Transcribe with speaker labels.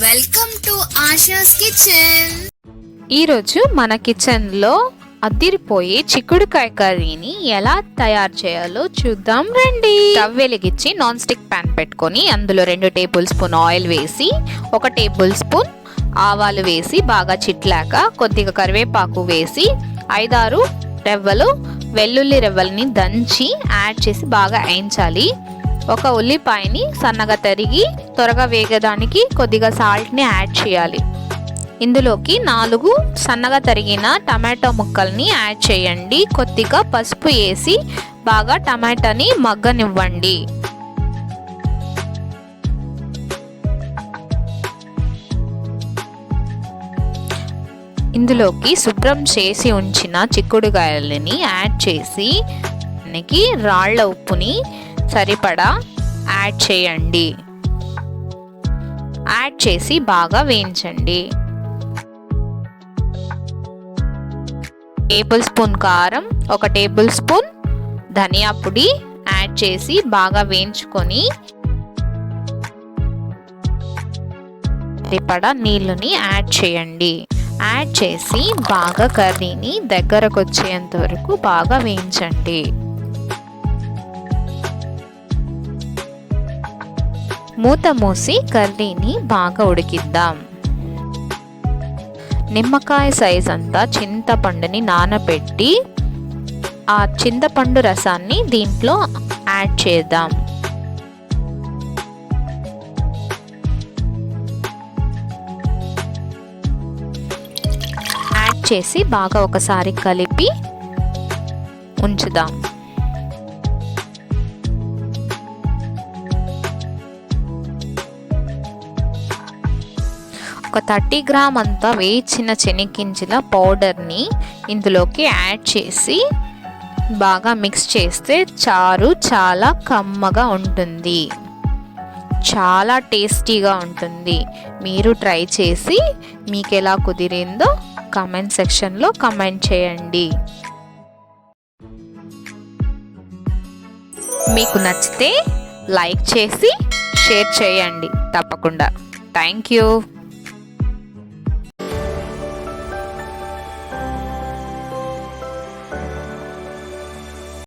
Speaker 1: Welcome to ASHAs kitchen.
Speaker 2: ఈరోజు మన కిచెన్లో అదిరిపోయే చిక్కుడుకాయ కర్రీని ఎలా తయారు చేయాలో చూద్దాం రండి. స్టవ్ వెలిగించి నాన్ స్టిక్ ప్యాన్ పెట్టుకొని అందులో 2 టేబుల్ స్పూన్ ఆయిల్ వేసి 1 టేబుల్ స్పూన్ ఆవాలు వేసి బాగా చిట్లాక కొద్దిగా కరివేపాకు వేసి 5-6 రెవ్వలు వెల్లుల్లి రెవ్వల్ని దంచి యాడ్ చేసి బాగా వేయించాలి. 1 ఉల్లిపాయని సన్నగా తరిగి త్వరగా వేగడానికి కొద్దిగా సాల్ట్ని యాడ్ చేయాలి. ఇందులోకి 4 సన్నగా తరిగిన టమాటో ముక్కల్ని యాడ్ చేయండి. కొద్దిగా పసుపు వేసి బాగా టమాటాని మగ్గనివ్వండి. ఇందులోకి శుభ్రం చేసి ఉంచిన చిక్కుడుకాయలని యాడ్ చేసి దానికి రాళ్ల ఉప్పుని సరిపడా యాడ్ చేయండి. యాడ్ చేసి బాగా వేయించండి. 1 టేబుల్ స్పూన్ కారం, 1 టేబుల్ స్పూన్ ధనియా పొడి యాడ్ చేసి బాగా వేయించుకొని సరిపడా నీళ్ళని యాడ్ చేయండి. యాడ్ చేసి బాగా కర్రీని దగ్గరకు వచ్చేంత వరకు బాగా వేయించండి. మూత మూసి కర్రీని బాగా ఉడికిద్దాం. నిమ్మకాయ సైజ్ అంతా చింతపండుని నానబెట్టి ఆ చింతపండు రసాన్ని దీంట్లో యాడ్ చేద్దాం. యాడ్ చేసి బాగా ఒకసారి కలిపి ఉంచుదాం. ఒక 30 గ్రామ్ అంతా వేయించిన శనగగింజల పౌడర్ని ఇందులోకి యాడ్ చేసి బాగా మిక్స్ చేస్తే చారు చాలా కమ్మగా ఉంటుంది, చాలా టేస్టీగా ఉంటుంది. మీరు ట్రై చేసి మీకు ఎలా కుదిరిందో కామెంట్ సెక్షన్లో కామెంట్ చేయండి. మీకు నచ్చితే లైక్ చేసి షేర్ చేయండి తప్పకుండా. Thank you.